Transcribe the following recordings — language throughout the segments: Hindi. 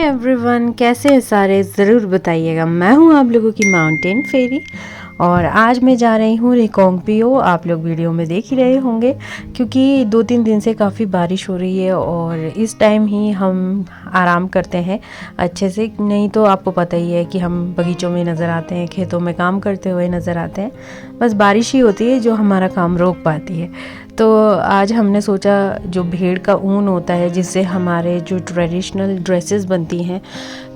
एवरीवन, कैसे हैं सारे? ज़रूर बताइएगा। मैं हूं आप लोगों की माउंटेन फेरी और आज मैं जा रही हूं रिकांगपिओ। आप लोग वीडियो में देख ही रहे होंगे क्योंकि 2-3 दिन से काफ़ी बारिश हो रही है और इस टाइम ही हम आराम करते हैं अच्छे से। नहीं तो आपको पता ही है कि हम बगीचों में नज़र आते हैं, खेतों में काम करते हुए नज़र आते हैं। बस बारिश ही होती है जो हमारा काम रोक पाती है। तो आज हमने सोचा जो भेड़ का ऊन होता है जिससे हमारे जो ट्रेडिशनल ड्रेसेस बनती हैं,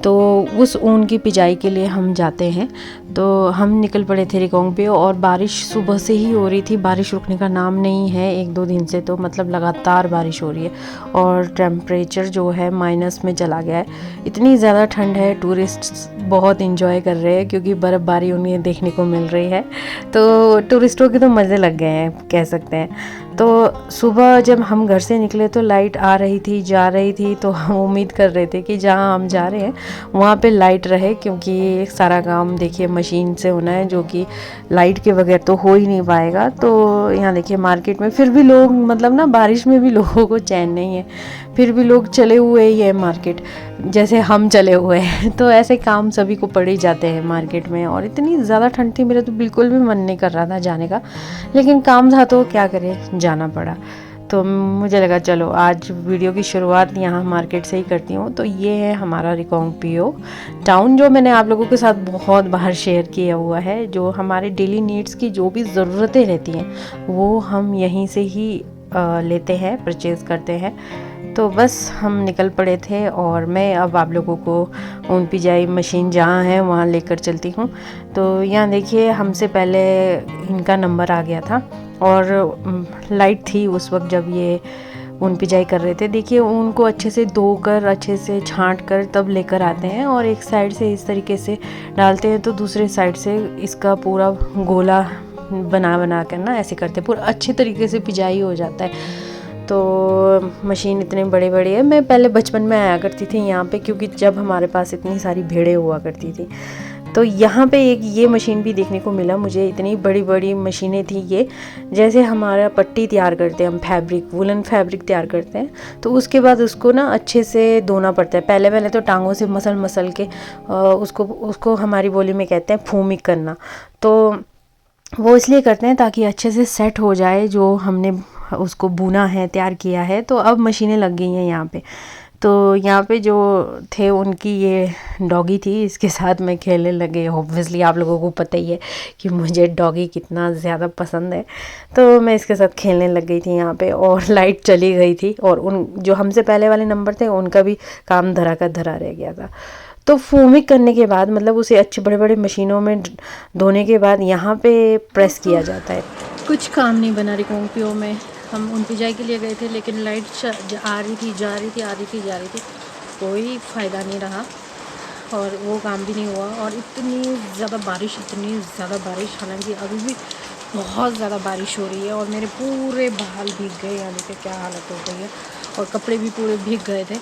तो उस ऊन की पिजाई के लिए हम जाते हैं। तो हम निकल पड़े थे रिकांगपिओ और बारिश सुबह से ही हो रही थी। बारिश रुकने का नाम नहीं है 1-2 दिन से, तो मतलब लगातार बारिश हो रही है और टेम्परेचर जो है माइनस में चला गया है। इतनी ज़्यादा ठंड है, टूरिस्ट बहुत इंजॉय कर रहे हैं क्योंकि बर्फ़बारी उन्हें देखने को मिल रही है। तो टूरिस्टों के तो मज़े लग गए हैं कह सकते हैं। तो सुबह जब हम घर से निकले तो लाइट आ रही थी, जा रही थी, तो हम उम्मीद कर रहे थे कि जहाँ हम जा रहे हैं वहाँ पे लाइट रहे क्योंकि सारा काम देखिए मशीन से होना है जो कि लाइट के बगैर तो हो ही नहीं पाएगा। तो यहाँ देखिए मार्केट में फिर भी लोग, मतलब ना बारिश में भी लोगों को चैन नहीं है, फिर भी लोग चले हुए ही है मार्केट, जैसे हम चले हुए हैं। तो ऐसे काम सभी को पड़ ही जाते हैं मार्केट में। और इतनी ज़्यादा ठंड थी, मेरा तो बिल्कुल भी मन नहीं कर रहा था जाने का, लेकिन काम था तो क्या करें, जाना पड़ा। तो मुझे लगा चलो आज वीडियो की शुरुआत यहाँ मार्केट से ही करती हूँ। तो ये है हमारा रिकांगपिओ टाउन, जो मैंने आप लोगों के साथ बहुत बार शेयर किया हुआ है। जो हमारे डेली नीड्स की जो भी ज़रूरतें रहती हैं वो हम यहीं से ही लेते हैं, परचेज़ करते हैं। तो बस हम निकल पड़े थे और मैं अब आप लोगों को ऊन पिजाई मशीन जहाँ है वहाँ लेकर चलती हूँ। तो यहाँ देखिए हमसे पहले इनका नंबर आ गया था और लाइट थी उस वक्त जब ये ऊन पिजाई कर रहे थे। देखिए ऊन को अच्छे से धोकर, अच्छे से छांट कर तब लेकर आते हैं और एक साइड से इस तरीके से डालते हैं तो दूसरे साइड से इसका पूरा गोला बना कर ना ऐसे करते हैं, पूरा अच्छे तरीके से पिजाई हो जाता है। तो मशीन इतने बड़े बड़े है। मैं पहले बचपन में आया करती थी यहाँ पे क्योंकि जब हमारे पास इतनी सारी भेड़ें हुआ करती थी, तो यहाँ पे एक ये मशीन भी देखने को मिला मुझे। इतनी बड़ी बड़ी मशीनें थी ये, जैसे हमारा पट्टी तैयार करते हैं हम, फैब्रिक, वुलन फैब्रिक तैयार करते हैं, तो उसके बाद उसको ना अच्छे से धोना पड़ता है। पहले तो टांगों से मसल के उसको हमारी बोली में कहते हैं फूमिक करना। तो वो इसलिए करते हैं ताकि अच्छे से सेट हो जाए जो हमने उसको बुना है, तैयार किया है। तो अब मशीनें लग गई हैं यहाँ पे। तो यहाँ पे जो थे उनकी ये डॉगी थी, इसके साथ मैं खेलने लगे। ऑब्वियसली आप लोगों को पता ही है कि मुझे डॉगी कितना ज़्यादा पसंद है, तो मैं इसके साथ खेलने लग गई थी यहाँ पे। और लाइट चली गई थी और उन जो हमसे पहले वाले नंबर थे उनका भी काम धरा का धरा रह गया था। तो फूमिक करने के बाद, मतलब उसे अच्छे बड़े बड़े मशीनों में धोने के बाद यहाँ पे प्रेस किया जाता है। कुछ काम नहीं बना रिकांगपिओ में। हम ऊन पिजाई के लिए गए थे लेकिन लाइट आ रही थी, जा रही थी, आ रही थी, जा रही थी, कोई फ़ायदा नहीं रहा और वो काम भी नहीं हुआ। और इतनी ज़्यादा बारिश, हालांकि अभी भी बहुत ज़्यादा बारिश हो रही है और मेरे पूरे बाल भीग गए, यानी कि क्या हालत हो गई है। और कपड़े भी पूरे भीग गए थे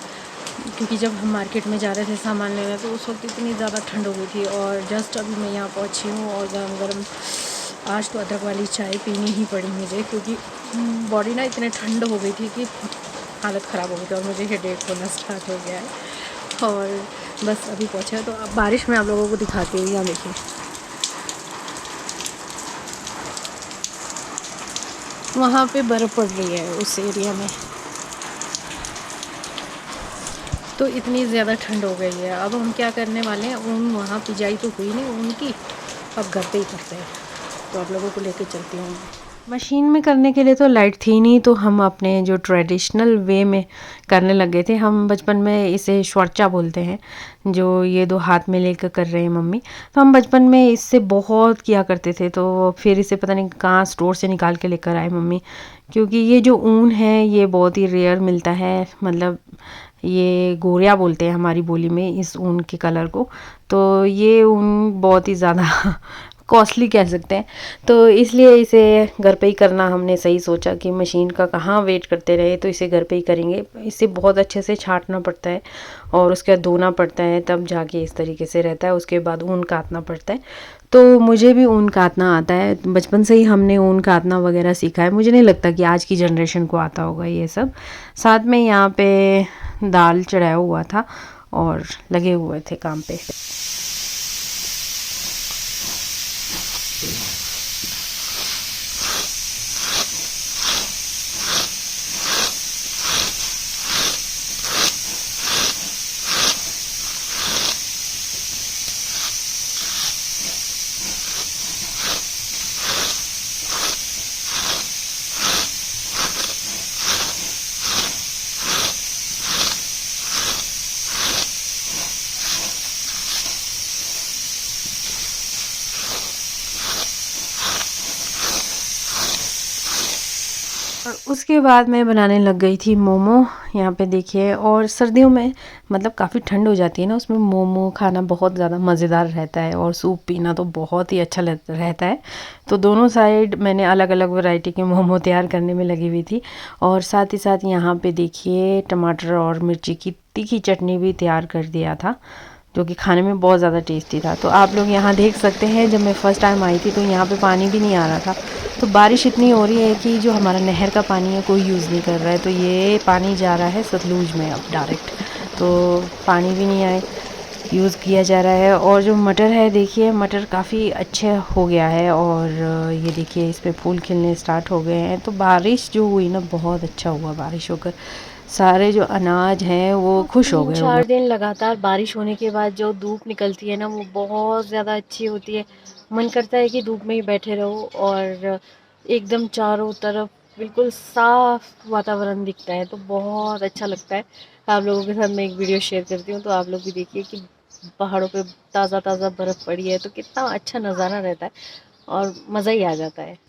क्योंकि जब हम मार्केट में जा रहे थे सामान लेने तो उस वक्त इतनी ज़्यादा ठंड हो गई थी। और जस्ट अभी मैं यहाँ पहुँची हूँ और गरम आज तो अदरक वाली चाय पीनी ही पड़ी मुझे क्योंकि बॉडी ना इतने ठंड हो गई थी कि हालत ख़राब हो गई थी और मुझे हेडेक होना स्टार्ट हो गया है। और बस अभी पहुँचा तो अब बारिश में आप लोगों को दिखाती हूँ। यहाँ देखिए वहाँ पे बर्फ़ पड़ रही है उस एरिया में, तो इतनी ज़्यादा ठंड हो गई है। अब हम क्या करने वाले हैं, ऊन वहाँ पिजाई तो हुई नहीं ऊन की, अब घर पे ही करते हैं। तो आप लोगों को लेके चलती हूँ। मशीन में करने के लिए तो लाइट थी नहीं, तो हम अपने जो ट्रेडिशनल वे में करने लगे थे। हम बचपन में इसे श्वर्चा बोलते हैं, जो ये 2 हाथ में लेकर कर रहे हैं मम्मी। तो हम बचपन में इससे बहुत किया करते थे, तो फिर इसे पता नहीं कहाँ स्टोर से निकाल के लेकर आए मम्मी, क्योंकि ये जो ऊन है ये बहुत ही रेयर मिलता है। मतलब ये गोरिया बोलते हैं हमारी बोली में इस ऊन के कलर को। तो ये ऊन बहुत ही ज़्यादा कॉस्टली कह सकते हैं, तो इसलिए इसे घर पे ही करना हमने सही सोचा कि मशीन का कहाँ वेट करते रहे, तो इसे घर पे ही करेंगे। इसे बहुत अच्छे से छांटना पड़ता है और उसके बाद धोना पड़ता है, तब जाके इस तरीके से रहता है। उसके बाद ऊन काटना पड़ता है। तो मुझे भी ऊन काटना आता है, बचपन से ही हमने ऊन काटना वगैरह सीखा है। मुझे नहीं लगता कि आज की जनरेशन को आता होगा ये सब। साथ में यहाँ पे दाल चढ़ाया हुआ था और लगे हुए थे काम पे। और उसके बाद मैं बनाने लग गई थी मोमो। यहाँ पे देखिए, और सर्दियों में मतलब काफ़ी ठंड हो जाती है ना, उसमें मोमो खाना बहुत ज़्यादा मज़ेदार रहता है और सूप पीना तो बहुत ही अच्छा रहता है। तो दोनों साइड मैंने अलग अलग वैरायटी के मोमो तैयार करने में लगी हुई थी। और साथ ही साथ यहाँ पे देखिए टमाटर और मिर्ची की तीखी चटनी भी तैयार कर दिया था, जो कि खाने में बहुत ज़्यादा टेस्टी था। तो आप लोग यहाँ देख सकते हैं, जब मैं फ़र्स्ट टाइम आई थी तो यहाँ पे पानी भी नहीं आ रहा था। तो बारिश इतनी हो रही है कि जो हमारा नहर का पानी है कोई यूज़ नहीं कर रहा है, तो ये पानी जा रहा है सतलुज में अब डायरेक्ट। तो पानी भी नहीं आए यूज़ किया जा रहा है। और जो मटर है देखिए, मटर काफ़ी अच्छे हो गया है, और ये देखिए इस पे फूल खिलने स्टार्ट हो गए हैं। तो बारिश जो हुई ना, बहुत अच्छा हुआ बारिश होकर, सारे जो अनाज हैं वो खुश हो गए होंगे। 4 दिन लगातार बारिश होने के बाद जो धूप निकलती है ना, वो बहुत ज़्यादा अच्छी होती है। मन करता है कि धूप में ही बैठे रहो, और एकदम चारों तरफ बिल्कुल साफ वातावरण दिखता है, तो बहुत अच्छा लगता है। आप लोगों के साथ मैं एक वीडियो शेयर करती हूँ, तो आप लोग भी देखिए कि पहाड़ों पे ताज़ा ताज़ा बर्फ़ पड़ी है, तो कितना अच्छा नज़ारा रहता है और मज़ा ही आ जाता है।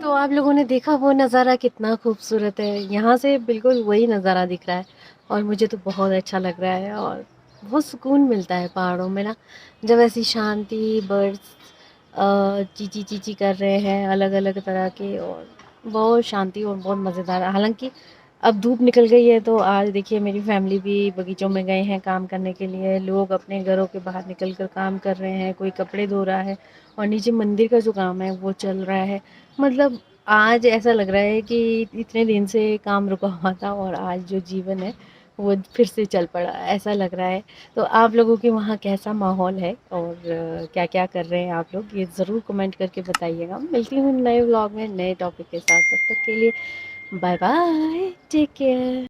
तो आप लोगों ने देखा वो नज़ारा कितना खूबसूरत है, यहाँ से बिल्कुल वही नज़ारा दिख रहा है, और मुझे तो बहुत अच्छा लग रहा है। और बहुत सुकून मिलता है पहाड़ों में ना, जब ऐसी शांति, बर्ड्स चींची चींची कर रहे हैं अलग अलग तरह के, और बहुत शांति और बहुत मज़ेदार। हालांकि अब धूप निकल गई है, तो आज देखिए मेरी फैमिली भी बगीचों में गए हैं काम करने के लिए। लोग अपने घरों के बाहर निकल कर काम कर रहे हैं, कोई कपड़े धो रहा है, और नीचे मंदिर का जो काम है वो चल रहा है। मतलब आज ऐसा लग रहा है कि इतने दिन से काम रुका हुआ था, और आज जो जीवन है वो फिर से चल पड़ा, ऐसा लग रहा है। तो आप लोगों के वहाँ कैसा माहौल है, और क्या क्या कर रहे हैं आप लोग, ये ज़रूर कमेंट करके बताइएगा। मिलती हूँ नए व्लॉग में नए टॉपिक के साथ, तब तक के लिए बाय बाय, टेक केयर।